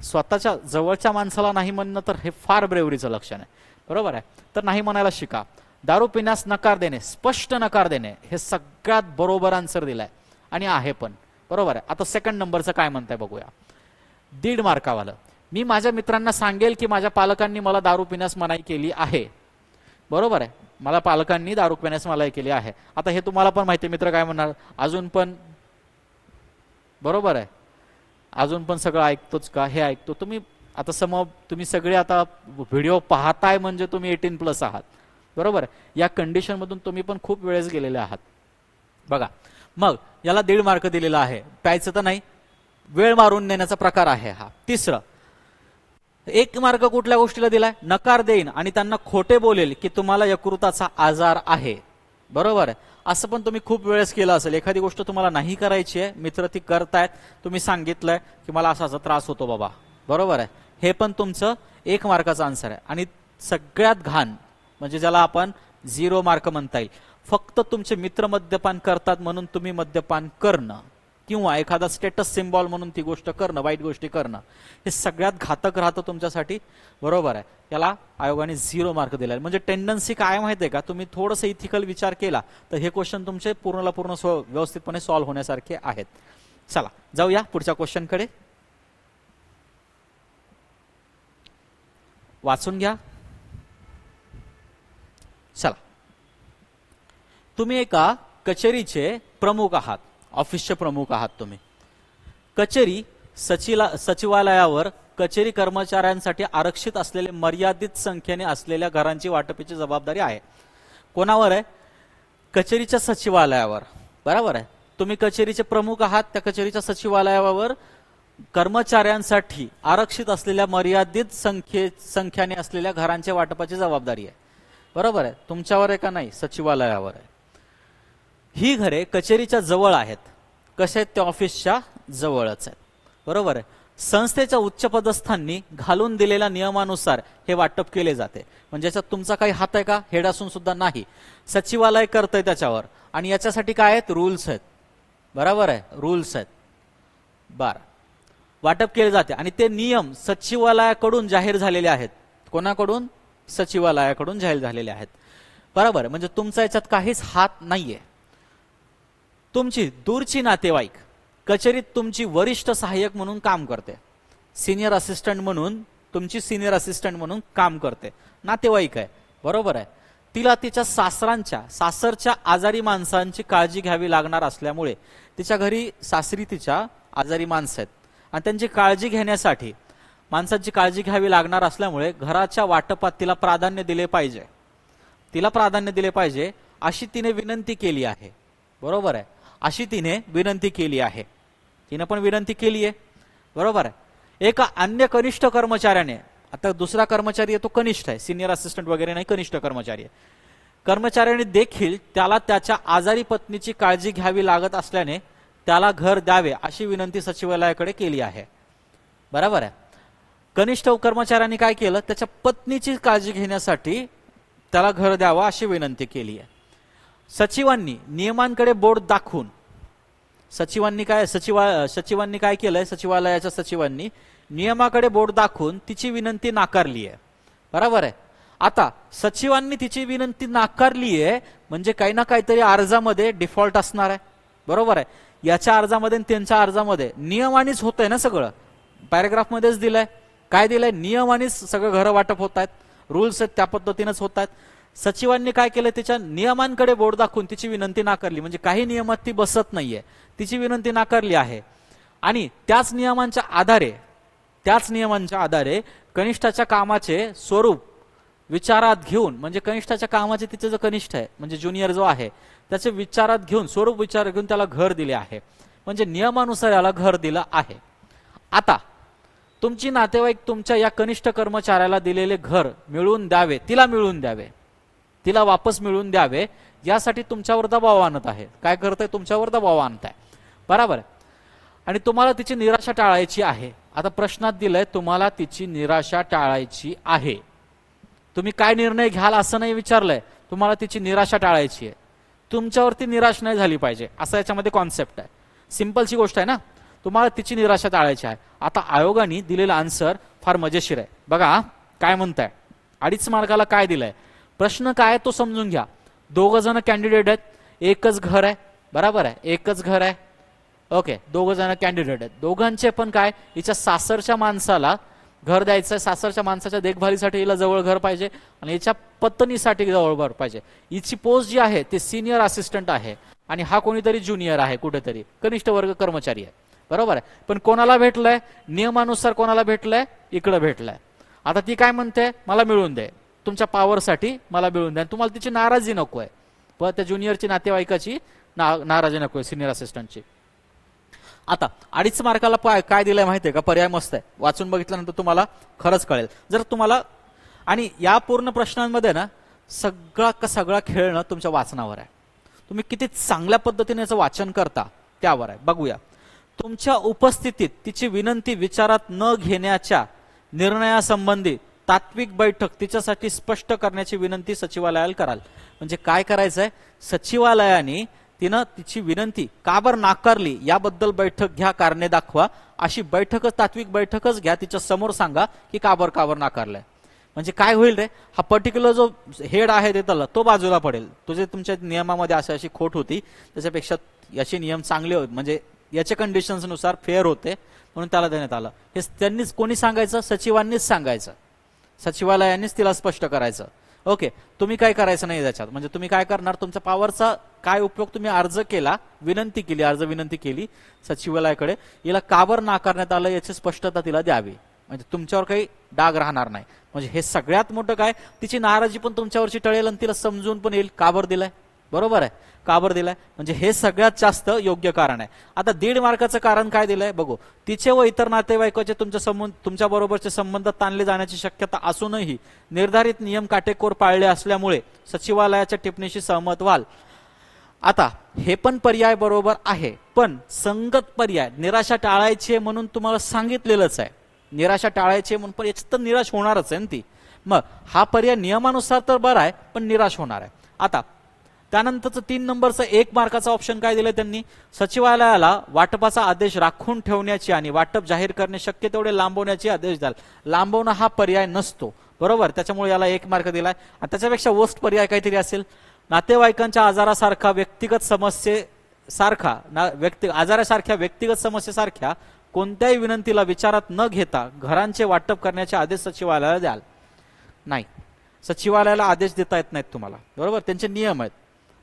स्वतःच्या जवळच्या माणसाला नाही म्हणणं तर हे फार ब्रेवरीचं लक्षण आहे, बरोबर आहे. तर नाही म्हणायला शिका. दारू पिण्यास नकार देणे, स्पष्ट नकार देणे, हे सगळ्यात बरोबर आन्सर दिलाय आणि आहे पण, बरोबर आहे. आता सेकंड नंबरचं काय म्हणताय बघूया. 1.5 मार्कावालं, मी माझ्या मित्रांना सांगेल की माझ्या पालकांनी मला दारू पिण्यास मनाई केली आहे, बरोबर आहे. मला पालकांनी दारू पिण्यास मनाई केली आहे. आता हे तुम्हाला पण माहिती, मित्र काय म्हणणार, अजून पण, बरोबर आहे, अजून पण सगळं ऐकतोच का, हे ऐकतो. तुम्ही आता तुम्ही सगळे आता व्हिडिओ पाहताय म्हणजे तुम्ही 18+ आहात, बरोबर आहे. या कंडिशन मधून तुम्ही पण खूप वेळेस गेलेले आहात. बघा, मग याला 1.5 मार्क दिलेला आहे. प्यायचं तर नाही, वेळ मारून नेण्याचा प्रकार आहे हा. तिसरं, 1 मार्क कुठल्या गोष्टीला दिलाय, नकार देईन आणि त्यांना खोटे बोलेल की तुम्हाला यकृताचा आजार आहे, बरोबर आहे. असं पण तुम्ही खूप वेळेस केलं असेल. एखादी गोष्ट तुम्हाला नाही करायची आहे, मित्र ती करतायत, तुम्ही सांगितलंय की मला असा त्रास होतो बाबा, बरोबर आहे. हे पण तुमचं 1 मार्काचा आन्सर आहे. आणि सगळ्यात घाण म्हणजे ज्याला आपण 0 मार्क म्हणता येईल, फक्त तुमचे मित्र मद्यपान करतात म्हणून तुम्ही मद्यपान करणं, किंवा एखादा स्टेटस सिम्बॉल म्हणून ती गोष्ट करणं, वाईट गोष्टी करणं, हे सगळ्यात घातक राहतं तुमच्यासाठी. बरोबर आहे. याला आयोगाने 0 मार्क दिला. म्हणजे टेंडन्सी काय माहिती आहे का, तुम्ही थोडंसं इथिकल विचार केला तर हे क्वेश्चन तुमचे पूर्णला पूर्ण व्यवस्थितपणे सॉल्व्ह होण्यासारखे आहेत. चला जाऊया पुढच्या क्वेश्चनकडे. वाचून घ्या. चला, तुम्ही एका कचेरीचे प्रमुख आहात, ऑफिसचे प्रमुख आहात तुम्ही. कचेरी सचिवालयावर कचेरी कर्मचाऱ्यांसाठी आरक्षित असलेले मर्यादित संख्येने असलेल्या घरांची वाटपीची जबाबदारी आहे. कोणावर आहे? कचेरीच्या सचिवालयावर. बरोबर आहे. तुम्ही कचेरीचे प्रमुख आहात, त्या कचेरीच्या सचिवालयावर कर्मचाऱ्यांसाठी आरक्षित असलेल्या मर्यादित संख्येने असलेल्या घरांच्या वाटपाची जबाबदारी आहे. बरोबर आहे. तुमच्यावर आहे का नाही? सचिवालयावर आहे. ही घरे कचेरीच्या जवळ आहेत. कसे आहेत? त्या ऑफिसच्या जवळच आहेत. बरोबर आहे. संस्थेच्या उच्च पदस्थांनी घालून दिलेल्या नियमानुसार हे वाटप केले जाते. म्हणजे याच्यात तुमचा काही हात आहे का? हेड असून सुद्धा नाही. सचिवालय करतंय त्याच्यावर, आणि याच्यासाठी काय आहेत? रूल्स आहेत. बरोबर आहे. रूल्स आहेत. बरं, वाटप केले जाते आणि ते नियम सचिवालयाकडून जाहीर झालेले आहेत. कोणाकडून? सचिवालयाकडून जाहीर झालेले आहेत. बरोबर. म्हणजे तुमचा याच्यात काहीच हात नाहीये. तुमची दूरची नातेवाईक कचेरीत तुमची वरिष्ठ सहाय्यक म्हणून काम करते. सिनियर असिस्टंट म्हणून, तुमची सिनियर असिस्टंट म्हणून काम करते. नातेवाईक आहे. बरोबर आहे. तिला तिच्या सासरच्या आजारी माणसांची काळजी घ्यावी लागणार असल्यामुळे तिच्या घरी सासरी तिच्या आजारी माणसं आहेत आणि त्यांची काळजी घेण्यासाठी माणसांची काळजी घ्यावी लागणार असल्यामुळे घराच्या वाटपात तिला प्राधान्य दिले पाहिजे. तिला प्राधान्य दिले पाहिजे अशी तिने विनंती केली आहे. बरोबर आहे. अशी तिने विनंती केली आहे. तिने पण विनंती केली आहे. बरोबर आहे. एका अन्य कनिष्ठ कर्मचाऱ्याने, आता दुसरा कर्मचारी आहे तो कनिष्ठ आहे, सिनियर असिस्टंट वगैरे नाही, कनिष्ठ कर्मचारी आहे. कर्मचाऱ्याने देखील त्याला त्याच्या आजारी पत्नीची काळजी घ्यावी लागत असल्याने त्याला घर द्यावे अशी विनंती सचिवालयाकडे केली आहे. बरोबर आहे. कनिष्ठ कर्मचाऱ्यांनी काय केलं? त्याच्या पत्नीची काळजी घेण्यासाठी त्याला घर द्यावं अशी विनंती केली आहे. सचिवांनी नियमांकडे बोट दाखवून, सचिवांनी काय केलंय? सचिवालयाच्या सचिवांनी नियमाकडे बोट दाखवून तिची विनंती नाकारली आहे. बरोबर आहे. आता सचिवांनी तिची विनंती नाकारली आहे म्हणजे काही ना काहीतरी अर्जामध्ये डिफॉल्ट असणार आहे. बरोबर आहे. याच्या अर्जामध्ये त्यांच्या अर्जामध्ये नियमानेच होतंय ना सगळं. पॅराग्राफ मध्येच दिलंय. काय दिलंय? नियमानेच सगळं घर वाटप होत आहेत. रूल्स आहेत त्या पद्धतीनेच होत आहेत. सचिवांनी काय केलं? तिच्या नियमांकडे बोट दाखवून तिची विनंती नाकारली. म्हणजे काही नियमात ती बसत नाहीये, तिची विनंती नाकारली आहे. आणि त्याच नियमांच्या आधारे कनिष्ठाच्या कामाचे स्वरूप विचारात घेऊन, म्हणजे कनिष्ठाच्या कामाचे तिचे जो कनिष्ठ आहे म्हणजे ज्युनियर जो आहे त्याचे विचारात घेऊन, स्वरूप विचारात घेऊन त्याला घर दिले आहे. म्हणजे नियमानुसार याला घर दिलं आहे. आता तुमची नातेवाईक तुमच्या या कनिष्ठ कर्मचाऱ्याला दिलेले घर मिळवून द्यावे, तिला मिळवून द्यावे, तिला वापस मिळवून द्यावे यासाठी तुमच्यावर दबाव आणत आहे. काय करताय? तुमच्यावर दबाव आणताय. बरोबर. आणि तुम्हाला तिची निराशा टाळायची आहे. आता प्रश्नात दिलंय तुम्हाला तिची निराशा टाळायची आहे. तुम्ही काय निर्णय घ्याल असं नाही विचारलंय. तुम्हाला तिची निराशा टाळायची आहे. तुमच्यावरती निराश नाही झाली पाहिजे असं याच्यामध्ये कॉन्सेप्ट आहे. सिंपलची गोष्ट आहे ना. तुम्हाला तिची निराशा टाळायची आहे. आता आयोगाने दिलेला आन्सर फार मजेशीर आहे. बघा काय म्हणताय. 2.5 मार्काला काय दिलंय? प्रश्न काय तो समजून घ्या. 2 जण कॅन्डिडेट आहेत, एकच घर आहे. बरोबर आहे. एकच घर आहे. ओके. 2 जण कॅन्डिडेट आहेत. दोघांचे पण काय? हिच्या सासरच्या माणसाला घर द्यायचंय. सासरच्या माणसाच्या देखभालीसाठी हिला जवळ घर पाहिजे आणि हिच्या पत्नीसाठी जवळ घर पाहिजे. हिची पोस्ट जी आहे ते सिनियर असिस्टंट आहे आणि हा कोणीतरी ज्युनियर आहे, कुठेतरी कनिष्ठ वर्ग कर्मचारी आहे. बरोबर आहे. पण कोणाला भेटलंय? नियमानुसार कोणाला भेटलंय? इकडे भेटलंय. आता ती काय म्हणते? मला मिळून दे, तुमच्या पॉवरसाठी मला मिळून द्या. तुम्हाला तिची नाराजी नकोय, पण त्या ज्युनियरची नातेवाईकाची नाराजी नकोय, सिनियर असिस्टंटची. आता 2.5 मार्काला काय दिलंय माहितीये का? पर्याय मस्त आहे. वाचून बघितल्यानंतर तुम्हाला खरंच कळेल. जर तुम्हाला, आणि या पूर्ण प्रश्नांमध्ये ना सगळा खेळ ना तुमच्या वाचनावर आहे. तुम्ही किती चांगल्या पद्धतीने याचं वाचन करता त्यावर आहे. बघूया. तुमच्या उपस्थितीत तिची विनंती विचारात न घेण्याच्या निर्णयासंबंधी तात्विक बैठक तिच्यासाठी स्पष्ट करण्याची विनंती सचिवालयाला कराल. म्हणजे काय करायचंय? सचिवालयाने तिनं तिची विनंती का बरं नाकारली याबद्दल बैठक घ्या, कारणे दाखवा, अशी बैठकच, तात्विक बैठकच घ्या, तिच्या समोर सांगा की का बरं नाकारलंय. म्हणजे काय होईल रे, हा पर्टिक्युलर जो हेड आहे त्याला तो बाजूला पडेल. तुमच्या नियमामध्ये अशी खोट होती, त्याच्यापेक्षा याचे नियम चांगले होते, म्हणजे याच्या कंडिशन्सनुसार फेअर होते म्हणून त्याला देण्यात आलं. हे त्यांनीच कोणी सांगायचं, सचिवांनीच सांगायचं, सचिवालयानेच तिला स्पष्ट करायचं. ओके, तुम्ही काय करायचं नाही त्याच्यात. म्हणजे तुम्ही काय करणार, तुमच्या पॉवरचा काय उपयोग, तुम्ही अर्ज केला, विनंती केली सचिवालयाकडे, हिला का बरं नाकारण्यात आलं याची स्पष्टता तिला द्यावी, म्हणजे तुमच्यावर काही डाग राहणार नाही. म्हणजे हे सगळ्यात मोठं काय, तिची नाराजी पण तुमच्यावरची टळेल आणि तिला समजून पण येईल का बरं दिलाय. बरोबर आहे, का बरं दिलाय, म्हणजे हे सगळ्यात जास्त योग्य कारण आहे. आता 1.5 मार्काचं कारण काय दिलंय बघू. तिचे व इतर नातेवाईकाचे तुमच्या बरोबरचे संबंध ताणले जाण्याची शक्यता असूनही निर्धारित नियम काटेकोर पाळले असल्यामुळे सचिवालयाच्या टिप्पणीशी सहमत व्हाल. आता हे पण पर्याय बरोबर आहे, पण संगत पर्याय निराशा टाळायची म्हणून तुम्हाला सांगितलेलंच आहे, निराशा टाळायची म्हणून, पण याच्यात तर निराश होणारच आहे ना ती. मग हा पर्याय नियमानुसार तर बरा आहे, पण निराश होणार आहे. आता त्यानंतरचं 3 नंबरचं 1 मार्काचा ऑप्शन काय दिलं त्यांनी, सचिवालयाला वाटपाचा आदेश राखून ठेवण्याची आणि वाटप जाहीर करणे शक्य तेवढे लांबवण्याचे आदेश द्याल. लांबवणं हा पर्याय नसतो, बरोबर, त्याच्यामुळे याला 1 मार्क दिलाय. आणि त्याच्यापेक्षा वर्स्ट पर्याय काहीतरी असेल, नातेवाईकांच्या आजारासारखा व्यक्तिगत समस्येसारखा आजारासारख्या व्यक्तिगत समस्येसारख्या कोणत्याही विनंतीला विचारात न घेता घरांचे वाटप करण्याचे आदेश सचिवालयाला द्याल. नाही, सचिवालयाला आदेश देता येत नाहीत तुम्हाला, बरोबर, त्यांचे नियम आहेत,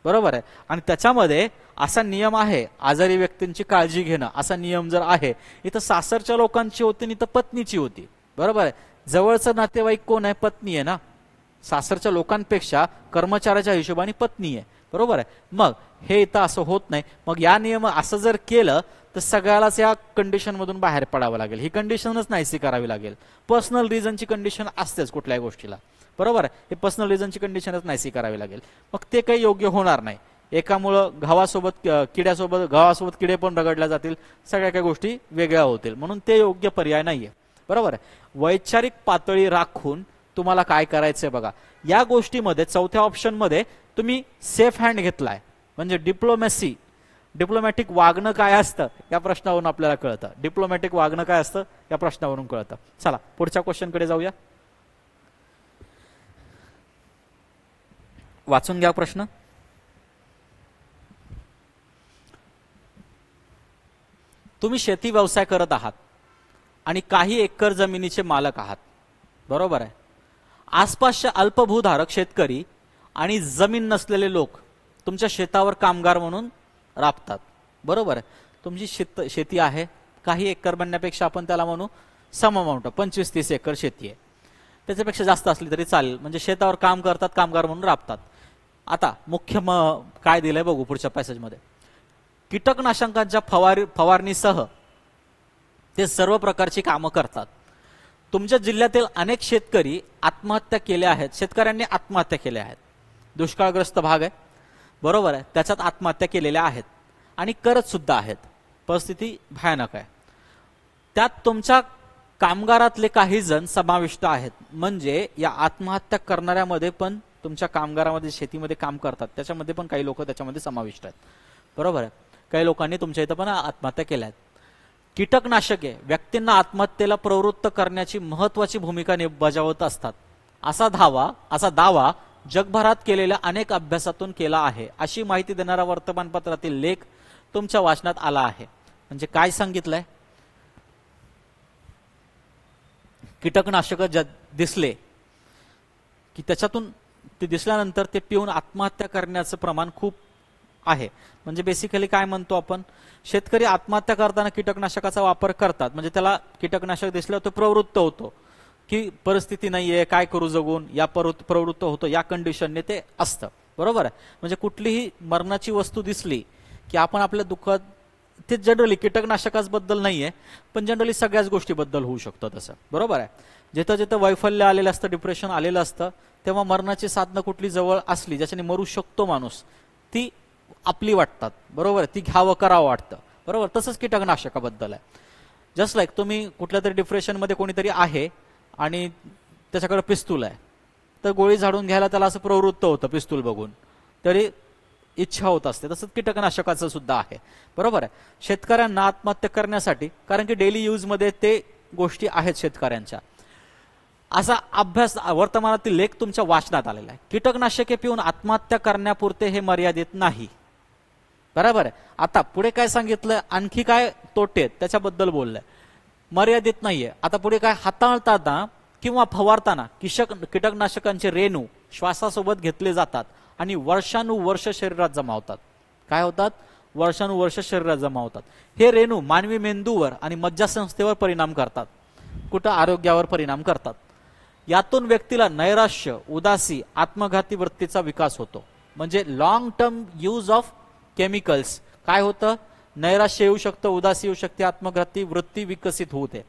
बरोबर आहे. आणि त्याच्यामध्ये असा नियम आहे, आजारी व्यक्तींची काळजी घेणं असा नियम जर आहे, इथं सासरच्या लोकांची होती आणि इथं पत्नीची होती, बरोबर आहे. जवळचं नातेवाईक कोण आहे, पत्नी आहे ना, सासरच्या लोकांपेक्षा कर्मचाऱ्याच्या हिशोबाने पत्नी आहे, बरोबर आहे. मग हे इथं असं होत नाही. मग या नियम असं जर केलं तर सगळ्यालाच या कंडिशन मधून बाहेर पडावं लागेल, ही कंडिशनच नाहीशी करावी लागेल. पर्सनल रिझनची कंडिशन असतेच कुठल्याही गोष्टीला, बरोबर आहे. हे पर्सनल रिझनची कंडिशनच नाहीशी करावी लागेल. मग ते काही योग्य होणार नाही. एकामुळं गव्हासोबत किडे पण रगडल्या जातील, सगळ्या काही गोष्टी वेगळ्या होतील, म्हणून ते योग्य पर्याय नाहीये, बरोबर आहे. वैचारिक पातळी राखून तुम्हाला काय करायचंय बघा. या गोष्टीमध्ये 4थ्या ऑप्शन मध्ये तुम्ही सेफ हँड घेतलाय, म्हणजे डिप्लोमॅटिक वागणं काय असतं या प्रश्नावरून आपल्याला कळतं. डिप्लोमॅटिक वागणं काय असतं या प्रश्नावरून कळतं. चला पुढच्या क्वेश्चन कडे जाऊया. वाचून घ्या प्रश्न. तुम्ही शेती व्यवसाय करत आहात आणि काही एकर जमिनीचे मालक आहात, बरोबर आहे. आसपासचे अल्पभूधारक शेतकरी आणि जमीन नसलेले लोक तुमच्या शेतावर कामगार म्हणून राबतात, बरोबर आहे. तुमची शेती आहे, काही एकर म्हणण्यापेक्षा आपण त्याला म्हणू सम अमाऊंट, 25-30 एकर शेती आहे, त्याच्यापेक्षा जास्त असली तरी चालेल. म्हणजे शेतावर काम करतात, कामगार म्हणून राबतात. आता मुख्य काय दिलंय बघू पुढच्या पॅसेजमध्ये. कीटकनाशकांच्या फवारणीसह ते सर्व प्रकारची कामं करतात. तुमच्या जिल्ह्यातील अनेक शेतकरी आत्महत्या केल्या आहेत, शेतकऱ्यांनी आत्महत्या केल्या आहेत. दुष्काळग्रस्त भाग आहे, बरोबर आहे, त्याच्यात आत्महत्या केलेल्या आहेत आणि करत सुद्धा आहेत. परिस्थिती भयानक आहे. त्यात तुमच्या कामगारातले काही जण समाविष्ट आहेत. म्हणजे या आत्महत्या करणाऱ्यामध्ये पण तुमच्या कामगारामध्ये शेतीमध्ये काम करतात त्याच्यामध्ये पण काही लोक त्याच्यामध्ये समाविष्ट आहेत, बरोबर आहे. काही लोकांनी तुमच्या इथं पण आत्महत्या केल्या आहेत. कीटकनाशके व्यक्तींना आत्महत्येला प्रवृत्त करण्याची महत्वाची भूमिका बजावत असतात असा दावा जगभरात केलेल्या अनेक अभ्यासातून केला आहे, अशी माहिती देणारा वर्तमानपत्रातील लेख तुमच्या वाचनात आला आहे. म्हणजे काय सांगितलंय, कीटकनाशक दिसले की त्याच्यातून ते दिसल्यानंतर ते पिऊन आत्महत्या करण्याचं प्रमाण खूप आहे. म्हणजे बेसिकली काय म्हणतो आपण, शेतकरी आत्महत्या करताना कीटकनाशकाचा वापर करतात, म्हणजे त्याला कीटकनाशक दिसल्यावर तो प्रवृत्त होतो की परिस्थिती नाहीये, काय करू जगून, या प्रवृत्त होतो, या कंडिशनने ते असतं, बरोबर आहे. म्हणजे कुठलीही मरणाची वस्तू दिसली की आपण आपल्या दुःखात, ते जनरली कीटकनाशकाबद्दल नाहीये पण जनरली सगळ्याच गोष्टीबद्दल होऊ शकतं तसं, बरोबर आहे. जिथं जिथं वैफल्य आलेलं असतं, डिप्रेशन आलेलं असतं, तेव्हा मरणाची साधनं कुठली जवळ असली ज्याच्याने मरू शकतो माणूस, ती आपली वाटतात, बरोबर, ती घ्यावं करावं वाटतं, बरोबर. तसंच कीटकनाशकाबद्दल आहे. जस्ट लाईक तुम्ही कुठल्या तरी डिप्रेशनमध्ये कोणीतरी आहे आणि त्याच्याकडे पिस्तूल आहे, तर गोळी झाडून घ्यायला त्याला असं प्रवृत्त होतं पिस्तूल बघून, तरी इच्छा होत असते. तसंच कीटकनाशकाचं सुद्धा आहे. बरोबर आहे. शेतकऱ्यांना आत्महत्या करण्यासाठी, कारण की डेली यूज मध्ये ते गोष्टी आहेत शेतकऱ्यांच्या, असा अभ्यास वर्तमानातील लेख तुमच्या वाचनात आलेला आहे. कीटकनाशके पिऊन आत्महत्या करण्यापुरते हे मर्यादित नाही. बरोबर आहे. आता पुढे काय सांगितलं, आणखी काय तोटे आहेत त्याच्याबद्दल बोललंय. मर्यादित नाहीये. आता पुढे काय, हाताळताना किंवा फवारताना कीटकनाशकांचे रेणू श्वासासोबत घेतले जातात आणि वर्षानुवर्ष शरीरात जमा होतात. काय होतात? वर्षानुवर्ष शरीरात जमा होतात. हे रेणू मानवी मेंदूवर आणि मज्जासंस्थेवर परिणाम करतात. कुठं? आरोग्यावर परिणाम करतात. यातून व्यक्तीला नैराश्य, उदासी, आत्मघाती वृत्तीचा विकास होतो. म्हणजे long term use of chemicals काय होतं? नैराश्य येऊ शकतं, उदासी येऊ शकते, आत्मघाती वृत्ती विकसित होते.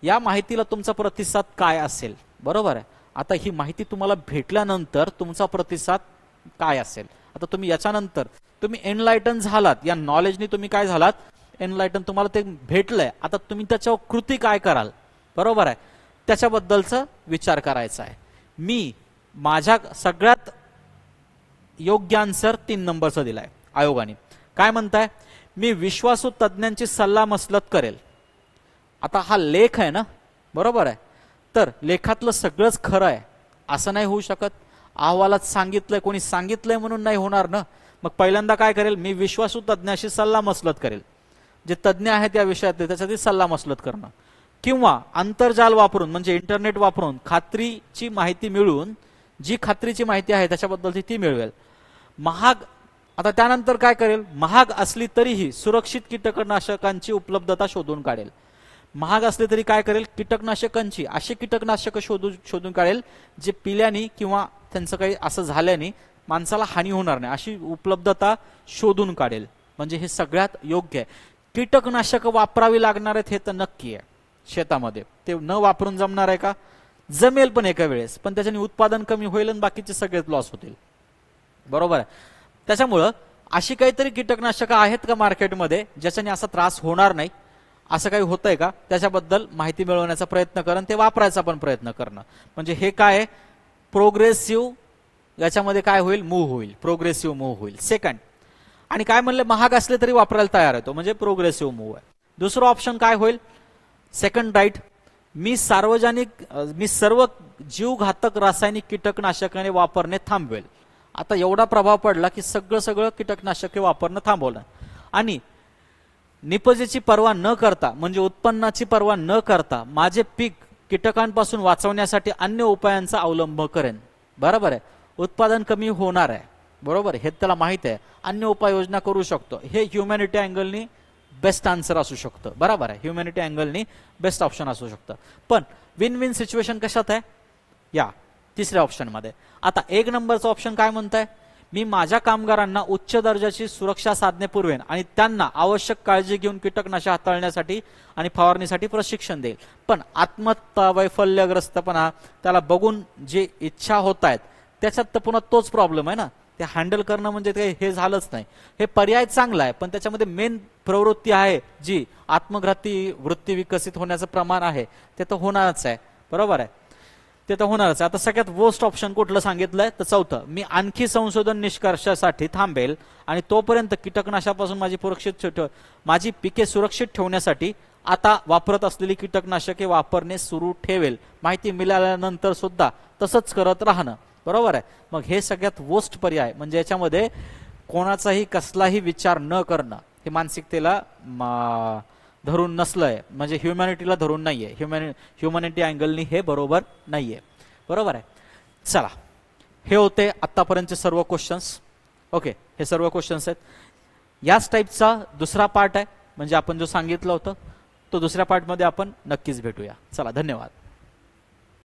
या माहितीला तुमचा प्रतिसाद काय असेल? बरोबर आहे. आता ही माहिती तुम्हाला भेटल्यानंतर तुमचा प्रतिसाद काय असेल? आता तुम्ही याच्यानंतर तुम्ही एनलायटन झालात, या नॉलेजने तुम्ही काय झालात? एनलायटन, तुम्हाला ते भेटलंय. आता तुम्ही त्याच्यावर कृती काय कराल? बरोबर आहे. त्याच्याबद्दलचा विचार करायचा आहे. मी माझ्या सगळ्यात योग्य आन्सर 3 नंबरचा दिलाय आयोगाने. काय म्हणताय? मी विश्वासू तज्ञांची सल्ला मसलत करेल. आता हा लेख आहे ना, बरोबर आहे. तर लेखातलं सगळंच खरं आहे असं नाही होऊ शकत. अहवालात सांगितलंय, कोणी सांगितलंय म्हणून नाही होणार ना. मग पहिल्यांदा काय करेल? मी विश्वासू तज्ञाशी सल्ला मसलत करेल. जे तज्ञ आहेत त्या विषयातले त्याच्यासाठी सल्ला मसलत करणं, किंवा आंतरजाल वापरून म्हणजे इंटरनेट वापरून खात्रीची माहिती मिळवून, जी खात्रीची माहिती आहे त्याच्याबद्दलची ती मिळवेल. महाग, आता त्यानंतर काय करेल? महाग असली तरीही सुरक्षित कीटकनाशकांची उपलब्धता शोधून काढेल. महाग असले तरी काय करेल? कीटकनाशकांची, अशी कीटकनाशक शोधून काढेल जे पिल्याने किंवा त्यांचं काही असं झाल्याने माणसाला हानी होणार नाही, अशी उपलब्धता शोधून काढेल. म्हणजे हे सगळ्यात योग्य आहे. कीटकनाशक वापरावी लागणार आहेत हे तर नक्की आहे. शेतामध्ये ते न वापरून जमणार आहे का? जमेल, पण एका वेळेस, पण त्याच्याने उत्पादन कमी होईल आणि बाकीचे सगळेच लॉस होतील. बरोबर आहे. त्याच्यामुळं अशी काहीतरी कीटकनाशक आहेत का मार्केटमध्ये ज्याच्याने असा त्रास होणार नाही? असं काही होतंय का? त्याच्याबद्दल माहिती मिळवण्याचा प्रयत्न करणं, ते वापरायचा पण प्रयत्न करणं. म्हणजे हे काय? प्रोग्रेसिव्ह, याच्यामध्ये काय होईल? मूव्ह होईल, प्रोग्रेसिव्ह मूव्ह होईल. सेकंड, आणि काय म्हणले? महाग असले तरी वापरायला तयार आहे तो, म्हणजे प्रोग्रेसिव्ह मूव्ह आहे. दुसरं ऑप्शन काय होईल? सेकंड राईट, मी सर्व जीवघातक रासायनिक कीटकनाशकाने वापरणे थांबवेल. आता एवढा प्रभाव पडला की सगळं कीटकनाशके वापरणं थांबवलं, आणि निपजेची पर्वा न करता म्हणजे उत्पन्नाची पर्वा न करता माझे पीक कीटकांपासून वाचवण्यासाठी अन्य उपायांचा अवलंब करेन. बरोबर आहे. उत्पादन कमी होणार आहे, बरोबर, हे त्याला माहित आहे. अन्य उपाययोजना करू शकतो. हे ह्युमॅनिटी अँगलनी बेस्ट आन्सर असू शकतं. बरोबर आहे. ह्युमॅनिटी अँगलनी बेस्ट ऑप्शन असू शकतं. पण विन विन सिच्युएशन कशात आहे? या तिसऱ्या ऑप्शन मध्ये. आता 1 नंबरचा ऑप्शन काय म्हणताय? मी माझ्या कामगारांना उच्च दर्जाची सुरक्षा साधने पुरवेन आणि त्यांना आवश्यक काळजी घेऊन कीटकनाशक हाताळण्यासाठी आणि फवारणीसाठी प्रशिक्षण देईल. पण आत्महत्या, वैफल्यग्रस्तपणा, त्याला बघून जे इच्छा होत आहेत त्याच्यात तर पुन्हा तोच प्रॉब्लेम आहे ना. ते हँडल करणं म्हणजे ते हे झालंच नाही. हे पर्याय चांगला आहे, पण त्याच्यामध्ये मेन प्रवृत्ती आहे जी आत्मघाती वृत्ती विकसित होण्याचं प्रमाण आहे ते तर होणारच आहे. बरोबर आहे. ते तर होणारच आहे. आता सगळ्यात वर्स्ट ऑप्शन कुठलं सांगितलंय? तर चौथं, मी आणखी संशोधन निष्कर्षासाठी थांबेल आणि तोपर्यंत कीटकनाशकापासून माझी पिके सुरक्षित ठेवण्यासाठी आता वापरत असलेली कीटकनाशके वापरणे सुरू ठेवेल. माहिती मिळाल्यानंतर सुद्धा तसंच करत राहणं. बरोबर आहे. मग हे सगळ्यात वर्स्ट पर्याय, म्हणजे याच्यामध्ये कोणाचाही कसलाही विचार न करणं, हे मानसिकतेला धरून नसलंय, म्हणजे ह्युमॅनिटीला धरून नाहीये. ह्युमॅनिटी अँगलनी हे बरोबर नाहीये. बरोबर आहे. चला, हे होते आतापर्यंतचे सर्व क्वेश्चन्स. ओके, हे सर्व क्वेश्चन्स आहेत. याच टाईपचा दुसरा पार्ट आहे, म्हणजे आपण जो सांगितलं होतं तो दुसऱ्या पार्टमध्ये आपण नक्कीच भेटूया. चला, धन्यवाद.